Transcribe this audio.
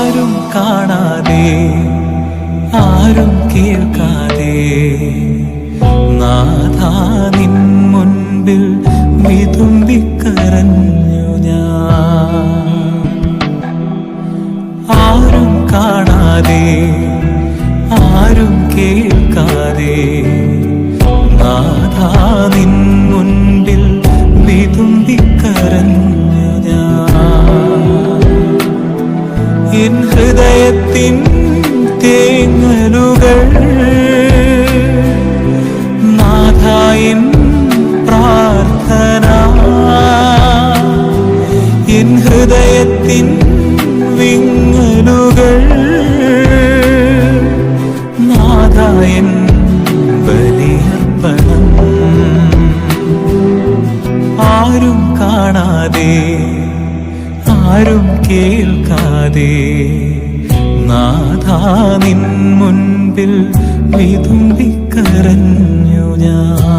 ആരും കാണാതെ ആരും കേൾക്കാതെ നാഥാ നിൻ മുൻപിൽ വിതുമ്പിക്കരഞ്ഞു ഞാൻ. ആരും കാണാതെ ആരും കേൾക്കാതെ നാഥാ നിൻ മുൻപിൽ വിതുമ്പിക്കരഞ്ഞു ഞാൻ. എൻ ഹൃദയത്തിൻ തേങ്ങലുകൾ നാഥാ എൻ പ്രാർത്ഥന, എൻ ഹൃദയത്തിൻ വിങ്ങലുകൾ നാഥാ എൻ ബലിയർപ്പണം. ആരും കാണാതെ ആരും കേൾക്കാതെ നാഥാ നിൻ മുൻപിൽ വിതുമ്പിക്കരഞ്ഞു ഞാൻ.